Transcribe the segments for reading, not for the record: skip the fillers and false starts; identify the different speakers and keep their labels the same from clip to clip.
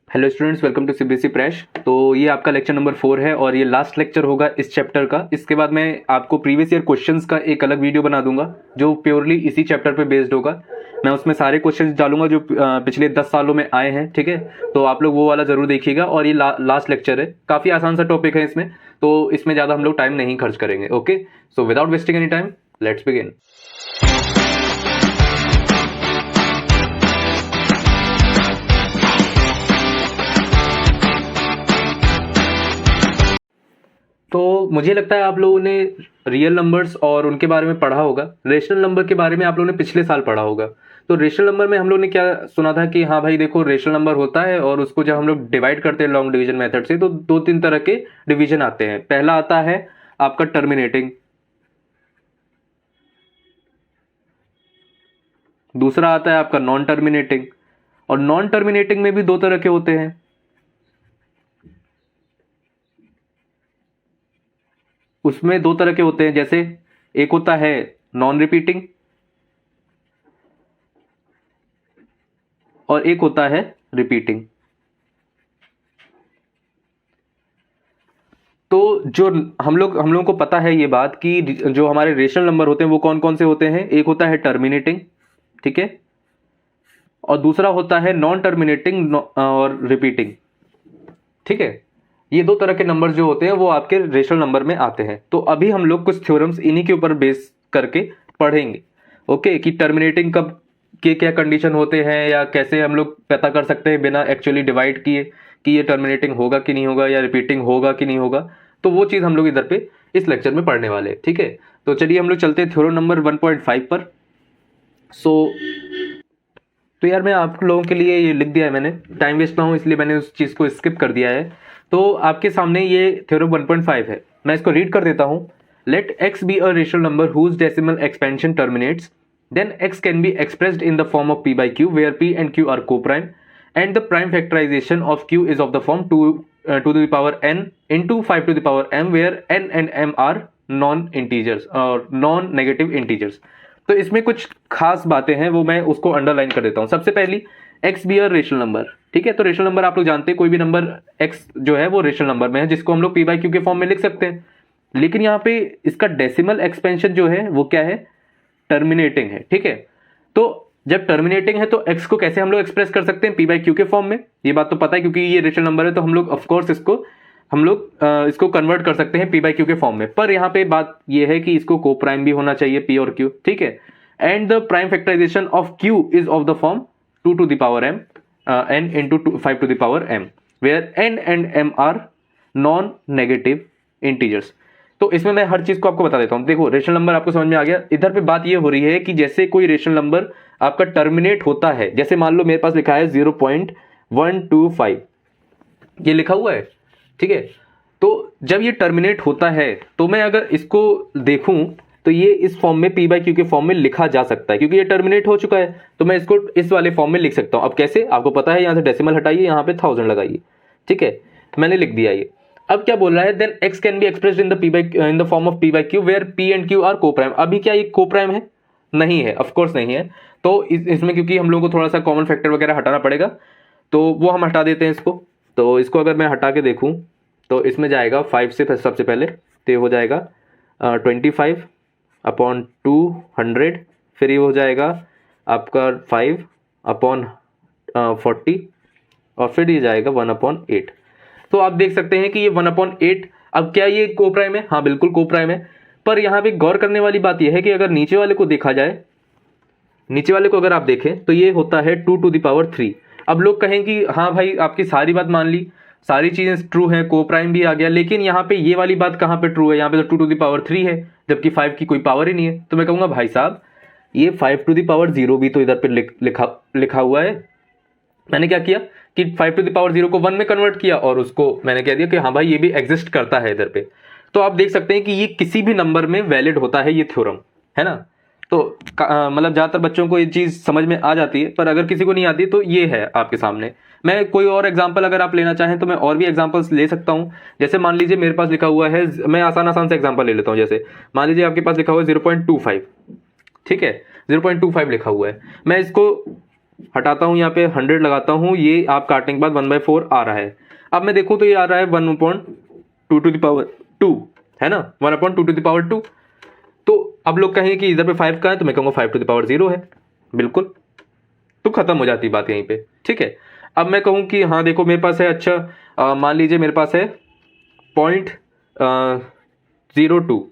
Speaker 1: Hello students, welcome to CBSE press. तो ये आपका लेक्चर नंबर 4 है और ये लास्ट लेक्चर होगा इस चैप्टर का। इसके बाद मैं आपको प्रीवियस ईयर क्वेश्चंस का एक अलग वीडियो बना दूंगा जो प्योरली इसी चैप्टर पे बेस्ड होगा। मैं उसमें सारे क्वेश्चंस डालूंगा जो पिछले 10 सालों में आए हैं, ठीक है। तो आप लोग वो वाला जरूर देखिएगा। और ये लास्ट लेक्चर है, काफ़ी आसान सा टॉपिक है इसमें, तो इसमें ज़्यादा हम लोग टाइम नहीं खर्च करेंगे। Okay, so without wasting any time let's begin. तो मुझे लगता है आप लोगों ने रियल नंबर्स और उनके बारे में पढ़ा होगा। रेशनल नंबर के बारे में आप लोगों ने पिछले साल पढ़ा होगा। तो रेशनल नंबर में हम लोग ने क्या सुना था कि हाँ भाई देखो, रेशनल नंबर होता है और उसको जब हम लोग डिवाइड करते हैं लॉन्ग डिवीजन मेथड से तो दो तीन तरह के डिवीजन आते हैं। पहला आता है आपका टर्मिनेटिंग, दूसरा आता है आपका नॉन टर्मिनेटिंग, और नॉन टर्मिनेटिंग में भी दो तरह के होते हैं। उसमें दो तरह के होते हैं, जैसे एक होता है नॉन रिपीटिंग और एक होता है रिपीटिंग। तो जो हम लोगों को पता है ये बात कि जो हमारे रेशनल नंबर होते हैं वो कौन कौन से होते हैं। एक होता है टर्मिनेटिंग, ठीक है, और दूसरा होता है नॉन टर्मिनेटिंग और रिपीटिंग, ठीक है। ये दो तरह के नंबर जो होते हैं वो आपके रेशनल नंबर में आते हैं। तो अभी हम लोग कुछ थ्योरम्स इन्हीं के ऊपर बेस करके पढ़ेंगे। ओके, कि टर्मिनेटिंग कब के क्या कंडीशन होते हैं या कैसे हम लोग पता कर सकते हैं बिना एक्चुअली डिवाइड किए कि ये टर्मिनेटिंग होगा कि नहीं होगा या रिपीटिंग होगा कि नहीं होगा। तो वो चीज़ हम लोग इधर पे इस लेक्चर में पढ़ने वाले हैं, ठीक है। तो चलिए हम लोग चलते हैं थ्योरम नंबर 1.5 पर। तो यार मैं आप लोगों के लिए ये लिख दिया है मैंने, टाइम वेस्ट ना हो इसलिए मैंने उस चीज़ को स्किप कर दिया है। तो आपके सामने ये थ्योरम 1.5 है, मैं इसको रीड कर देता हूँ। Let x be a rational number whose decimal expansion terminates, then x can be expressed in the form of p by q where p and q are co-prime and the prime factorization of q is of the form 2 to the power n into 5 to the power m where n and m are non integers और non negative integers। तो इसमें कुछ खास बातें हैं वो मैं उसको अंडरलाइन कर देता हूँ। सबसे पहली, x भी अ रेशनल नंबर, ठीक है। तो रेशनल नंबर आप लोग जानते हैं, कोई भी नंबर x जो है वो रेशनल नंबर में है जिसको हम लोग p by q के फॉर्म में लिख सकते हैं। लेकिन यहाँ पे इसका डेसिमल एक्सपेंशन जो है वो क्या है, टर्मिनेटिंग है, ठीक है। तो जब टर्मिनेटिंग है तो x को कैसे हम लोग एक्सप्रेस कर सकते हैं, p बाई क्यू के फॉर्म में। ये बात तो पता है क्योंकि ये रेशनल नंबर है, तो हम लोग ऑफकोर्स इसको कन्वर्ट कर सकते हैं p बाई क्यू के फॉर्म में। पर यहाँ पे बात ये है कि इसको को प्राइम भी होना चाहिए p और q, ठीक है। And the prime factorisation of q is of the form 2 to the power m n into 5 to the power m where n and m are non negative integers. तो इसमें मैं हर चीज को आपको बता देता हूं। देखो, रेशनल नंबर आपको समझ में आ गया। इधर पे बात ये हो रही है कि जैसे कोई रेशनल नंबर आपका टर्मिनेट होता है, जैसे मान लो मेरे पास लिखा है 0.125, ये लिखा हुआ है, ठीक है। तो जब ये टर्मिनेट होता है तो मैं अगर इसको देखूं तो ये इस फॉर्म में p बाई क्यू के फॉर्म में लिखा जा सकता है क्योंकि ये टर्मिनेट हो चुका है। तो मैं इसको इस वाले फॉर्म में लिख सकता हूं। अब कैसे, आपको पता है, यहां से डेसिमल हटाइए, यहां पे 1000 लगाइए, ठीक है। मैंने लिख दिया ये। अब क्या बोल रहा है, then x can be expressed in the form of p by q where p and q are coprime. अभी क्या ये को प्राइम है? नहीं है, ऑफ कोर्स नहीं है। तो इसमें क्योंकि हम लोगों को थोड़ा सा कॉमन फैक्टर वगैरह हटाना पड़ेगा, तो वो हम हटा देते हैं इसको। तो इसको अगर मैं हटा के देखूं तो इसमें जाएगा 5 से सबसे पहले, तो ये हो जाएगा 25 अपॉन 200, फिर ये हो जाएगा आपका 5 अपॉन 40 और फिर ये जाएगा 1/8। तो आप देख सकते हैं कि ये 1/8। अब क्या ये को प्राइम है? हाँ, बिल्कुल को प्राइम है। पर यहाँ पे गौर करने वाली बात यह है कि अगर नीचे वाले को देखा जाए, नीचे वाले को अगर आप देखें तो ये होता है 2 to the power 3। अब लोग कहें कि हाँ भाई आपकी सारी बात मान ली, सारी चीजें ट्रू हैं, को प्राइम भी आ गया, लेकिन यहाँ पे ये वाली बात कहाँ पे ट्रू है? यहाँ पे तो 2 to the power 3 है जबकि 5 की कोई पावर ही नहीं है। तो मैं कहूँगा भाई साहब ये 5 to the power 0 भी तो इधर पे लिखा हुआ है। मैंने क्या किया कि 5 to the power 0 को 1 में कन्वर्ट किया और उसको मैंने कह दिया कि हाँ भाई ये भी एग्जिस्ट करता है इधर पे। तो आप देख सकते हैं कि ये किसी भी नंबर में वैलिड होता है ये थ्योरम, है ना। तो मतलब ज़्यादातर बच्चों को ये चीज़ समझ में आ जाती है, पर अगर किसी को नहीं आती तो ये है आपके सामने। मैं कोई और एग्जाम्पल अगर आप लेना चाहें तो मैं और भी एग्जाम्पल्स ले सकता हूँ। जैसे मान लीजिए मेरे पास लिखा हुआ है, मैं आसान से एग्जाम्पल ले लेता हूँ। जैसे मान लीजिए आपके पास लिखा हुआ है 0.25, ठीक है, 0.25 लिखा हुआ है। मैं इसको हटाता हूँ, यहाँ पे 100 लगाता हूँ, ये आप काटने के बाद 1/4 आ रहा है। अब मैं देखूँ तो ये आ रहा है 1/2 है ना, 1/2 तो अब लोग कहेंगे कि इधर पे 5 का है, तो मैं कहूँगा 5/0 है, बिल्कुल, तो खत्म हो जाती बात यहीं पे, ठीक है। अब मैं कहूँ कि हाँ देखो मेरे पास है, अच्छा मान लीजिए मेरे पास है 0.02,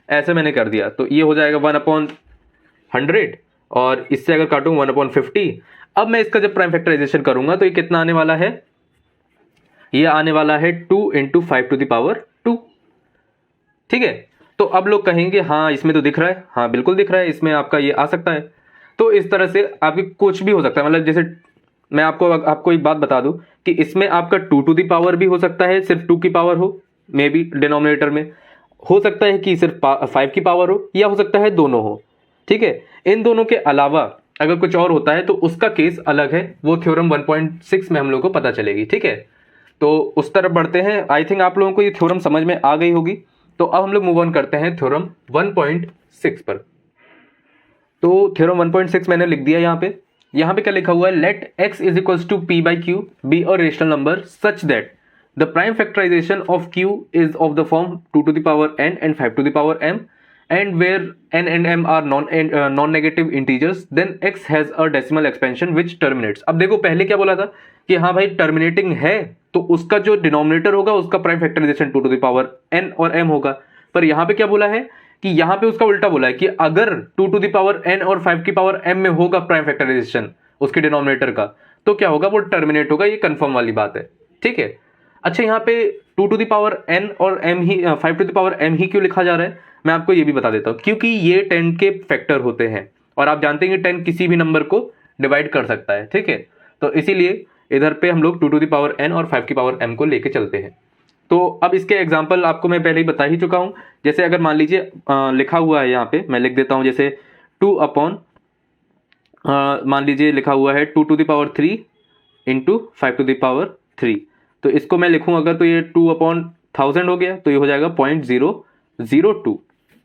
Speaker 1: ऐसे मैंने कर दिया, तो ये हो जाएगा 1/100 और इससे अगर काटूँ 1/50। अब मैं इसका जब प्राइम फैक्टराइजेशन करूंगा तो ये कितना आने वाला है, ये आने वाला है 2 × 5⁵, ठीक है। तो अब लोग कहेंगे हाँ इसमें तो दिख रहा है, हाँ बिल्कुल दिख रहा है, इसमें आपका ये आ सकता है। तो इस तरह से आपकी कुछ भी हो सकता है, मतलब जैसे मैं आपको एक बात बता दूं कि इसमें आपका 2 भी हो सकता है, सिर्फ 2 की पावर हो, मे बी डिनोमिनेटर में हो सकता है कि सिर्फ 5 की पावर हो, या हो सकता है दोनों हो, ठीक है। इन दोनों के अलावा अगर कुछ और होता है तो उसका केस अलग है, वो थ्योरम 1.6 में हम लोग को पता चलेगी, ठीक है। तो उस तरफ बढ़ते हैं। आई थिंक आप लोगों को ये थ्योरम समझ में आ गई होगी। तो अब हम लोग मूव ऑन करते हैं थ्योरम 1.6 पर। तो थ्योरम 1.6 मैंने लिख दिया यहाँ पे क्या लिखा हुआ है, let x is equals to p by q be a rational number such that the prime factorisation of q is of the form 2n and 5m and where n and m are non-negative integers then x has a decimal expansion which terminates। अब देखो पहले क्या बोला था कि हाँ भाई terminating है तो उसका जो डिनोमिनेटर होगा उसका प्राइम फैक्टराइजेशन 2n और m होगा, पर यहाँ पे क्या बोला है कि यहाँ पे उसका उल्टा बोला है कि अगर 2n और 5m में होगा प्राइम फैक्टराइजेशन उसके डिनोमिनेटर का तो क्या होगा, वो टर्मिनेट होगा, ये कंफर्म वाली बात है, ठीक है। अच्छा यहाँ पे 2n और m ही 5m ही क्यों लिखा जा रहा है, मैं आपको ये भी बता देता हूँ, क्योंकि ये 10 के फैक्टर होते हैं और आप जानते हैं कि 10 किसी भी नंबर को डिवाइड कर सकता है, ठीक है। तो इसीलिए इधर पे हम लोग 2n और 5m को लेके चलते हैं। तो अब इसके एग्जाम्पल आपको मैं पहले ही बता ही चुका हूं। जैसे अगर मान लीजिए लिखा हुआ है यहाँ पे, मैं लिख देता हूं, जैसे 2 अपॉन मान लीजिए लिखा हुआ है 2⁵ इंटू 5⁵, तो इसको मैं लिखूं अगर तो ये 2/1000 हो गया, तो ये हो जाएगा 0.002,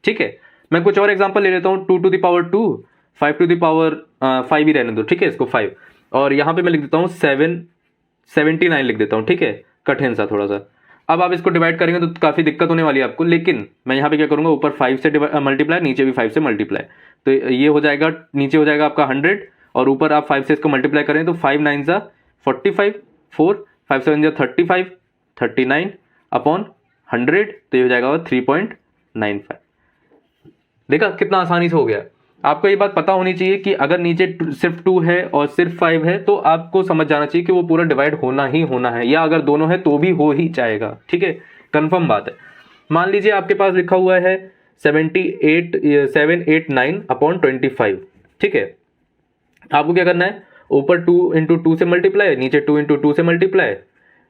Speaker 1: ठीक है। मैं कुछ और एग्जाम्पल ले लेता हूँ, 2⁵2 5 ही रहने दो, ठीक है, इसको 5, और यहाँ पे मैं लिख देता हूँ 779 लिख देता हूँ, ठीक है, कठिन सा थोड़ा सा। अब आप इसको डिवाइड करेंगे तो काफ़ी दिक्कत होने वाली है आपको, लेकिन मैं यहाँ पे क्या करूँगा, ऊपर 5 से मल्टीप्लाई, नीचे भी 5 से मल्टीप्लाई, तो ये हो जाएगा, नीचे हो जाएगा आपका 100 और ऊपर आप 5 से इसको मल्टीप्लाई करें तो 5 9 सा 45, 4 5 7 जा 35, 39 अपॉन 100, तो ये हो जाएगा 3.95। देखा कितना आसानी से हो गया। आपको ये बात पता होनी चाहिए कि अगर नीचे सिर्फ 2 है और सिर्फ 5 है तो आपको समझ जाना चाहिए कि वो पूरा डिवाइड होना ही होना है, या अगर दोनों है तो भी हो ही जाएगा, ठीक है, कंफर्म बात है। मान लीजिए आपके पास लिखा हुआ है 789/25, ठीक है। आपको क्या करना है, ऊपर 2 × 2 से मल्टीप्लाई, नीचे 2 × 2 से मल्टीप्लाई,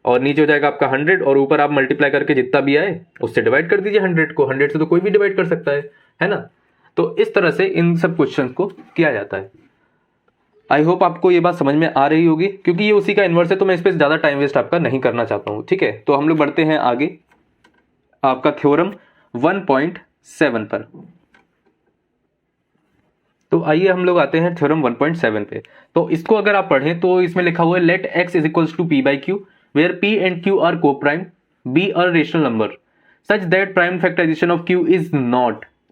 Speaker 1: और नीचे हो जाएगा आपका 100 और ऊपर आप मल्टीप्लाई करके जितना भी आए उससे डिवाइड कर दीजिए 100 को। 100 से तो कोई भी डिवाइड कर सकता है ना। तो इस तरह से इन सब क्वेश्चंस को किया जाता है। आई होप आपको ये बात समझ में आ रही होगी, क्योंकि ये उसी का इन्वर्स है तो मैं इस पर ज़्यादा टाइम वेस्ट आपका नहीं करना चाहता हूँ, ठीक है। तो हम लोग बढ़ते हैं आगे आपका थ्योरम 1.7 पर। तो आइए हम लोग आते हैं थ्योरम 1.7 पे। तो इसको अगर आप पढ़ें तो इसमें लिखा हुआ है let x is equals to p by q where p and q are coprime be a rational number such that prime factorisation of q is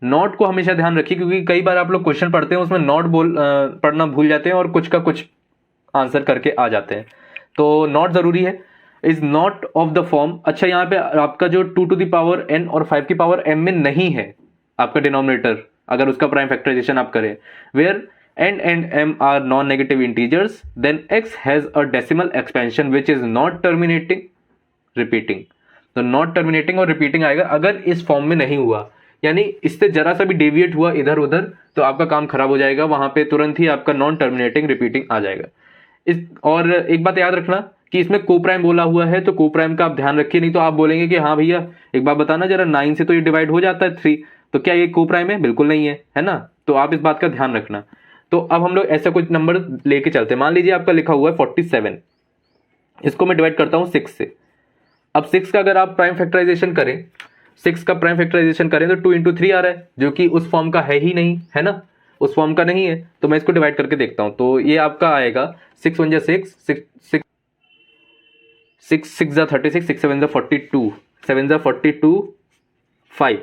Speaker 1: not को हमेशा ध्यान रखिए, क्योंकि कई बार आप लोग क्वेश्चन पढ़ते हैं उसमें नॉट पढ़ना भूल जाते हैं और कुछ का कुछ आंसर करके आ जाते हैं, तो नॉट जरूरी है। Is not of the form, अच्छा यहाँ पे आपका जो 2n और 5m में नहीं है आपका डिनोमिनेटर, अगर उसका प्राइम फैक्टराइजेशन आप करें, where n and m are non negative integers then x has a decimal expansion which is not terminating repeating. तो नॉट टर्मिनेटिंग और रिपीटिंग आएगा अगर इस फॉर्म में नहीं हुआ, यानी इससे जरा सा भी डेविएट हुआ इधर उधर तो आपका काम खराब हो जाएगा, वहां पे तुरंत ही आपका नॉन टर्मिनेटिंग रिपीटिंग आ जाएगा। और एक बात याद रखना कि इसमें को प्राइम बोला हुआ है तो को प्राइम का आप ध्यान रखिए, नहीं तो आप बोलेंगे कि हाँ भैया एक बात बताना जरा, 9 से तो ये डिवाइड हो जाता है 3, तो क्या ये को प्राइम है? बिल्कुल नहीं है ना। तो आप इस बात का ध्यान रखना। तो अब हम लोग ऐसा कुछ नंबर लेके चलते हैं। मान लीजिए आपका लिखा हुआ है 47, इसको मैं डिवाइड करता हूँ 6 से। अब 6 का अगर आप प्राइम फैक्टराइजेशन करें, 6 का प्राइम फैक्टराइजेशन करें तो 2 × 3 आ रहा है, जो कि उस फॉर्म का है ही नहीं, है ना। उस फॉर्म का नहीं है, तो मैं इसको डिवाइड करके देखता हूँ। तो ये आपका आएगा 6 1 6 6 6 6 36 6 7 42 7 42 5।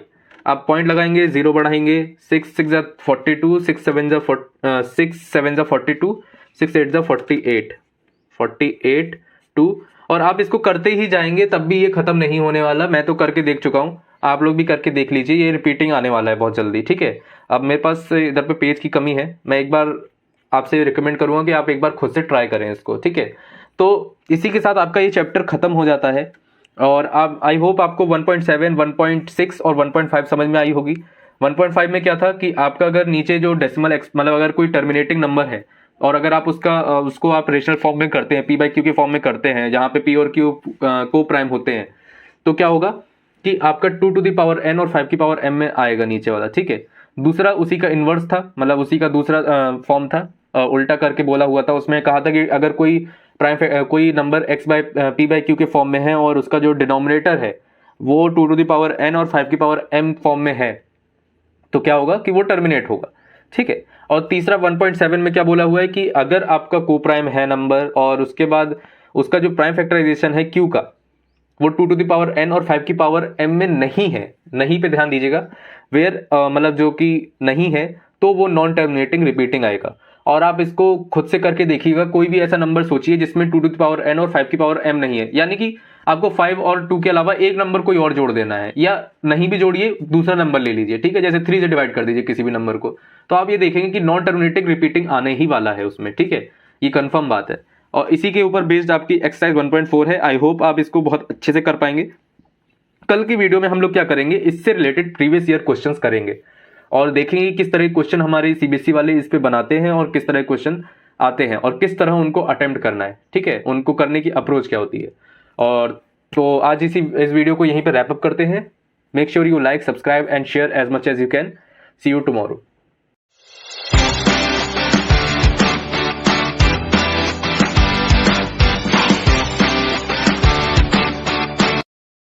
Speaker 1: आप पॉइंट लगाएंगे, जीरो बढ़ाएंगे, 6 6 42 6 7 6 7 42 6 8 48 48 2। और आप इसको करते ही जाएंगे तब भी ये खत्म नहीं होने वाला। मैं तो करके देख चुका हूँ, आप लोग भी करके देख लीजिए, ये रिपीटिंग आने वाला है बहुत जल्दी। ठीक है, अब मेरे पास इधर पे पेज की कमी है, मैं एक बार आपसे रिकमेंड करूंगा कि आप एक बार खुद से ट्राई करें इसको। ठीक है, तो इसी के साथ आपका ये चैप्टर खत्म हो जाता है। और आप, आई होप आपको 1.7 1.6 और 1.5 समझ में आई होगी। 1.5 में क्या था कि आपका अगर नीचे जो डेसिमल मतलब अगर कोई टर्मिनेटिंग नंबर है और अगर आप उसको आप रेशनल फॉर्म में करते हैं, पी बाई क्यू के फॉर्म में करते हैं, जहां पे पी और क्यू को प्राइम होते हैं, तो क्या होगा कि आपका 2 टू द पावर n और 5 की पावर m में आएगा नीचे वाला। ठीक है, दूसरा उसी का इन्वर्स था, मतलब उसी का दूसरा फॉर्म था, उल्टा करके बोला हुआ था। उसमें कहा था कि अगर कोई number x by P by Q के फॉर्म में है और उसका जो डिनोमिनेटर है वो 2 टू द पावर n और 5 की पावर m फॉर्म में है, तो क्या होगा कि वो टर्मिनेट होगा। ठीक है, और तीसरा 1.7 में क्या बोला हुआ है कि अगर आपका को प्राइम है नंबर और उसके बाद उसका जो प्राइम फैक्टराइजेशन है q का वो 2 टू द पावर n और 5 की पावर m में नहीं है, नहीं पे ध्यान दीजिएगा, वेयर मतलब जो कि नहीं है, तो वो नॉन टर्मिनेटिंग रिपीटिंग आएगा। और आप इसको खुद से करके देखिएगा, कोई भी ऐसा नंबर सोचिए जिसमें 2 टू द पावर n और 5 की पावर m नहीं है, यानी कि आपको 5 और 2 के अलावा एक नंबर कोई और जोड़ देना है, या नहीं भी जोड़िए, दूसरा नंबर ले लीजिए। ठीक है, जैसे 3 से डिवाइड कर दीजिए किसी भी नंबर को, तो आप ये देखेंगे कि नॉन टर्मिनेटिंग रिपीटिंग आने ही वाला है उसमें। ठीक है, ये कंफर्म बात है। और इसी के ऊपर बेस्ड आपकी एक्सरसाइज 1.4 है। आई होप आप इसको बहुत अच्छे से कर पाएंगे। कल की वीडियो में हम लोग क्या करेंगे, इससे रिलेटेड प्रीवियस ईयर क्वेश्चंस करेंगे और देखेंगे किस तरह के क्वेश्चन हमारे सीबीएसई वाले इस पे बनाते हैं और किस तरह के क्वेश्चन आते हैं और किस तरह उनको अटेम्प्ट करना है। ठीक है, उनको करने की अप्रोच क्या होती है। और तो आज इस वीडियो को यहीं पे रैप अप करते हैं। Make sure you like, subscribe and share as much as you can. See you tomorrow.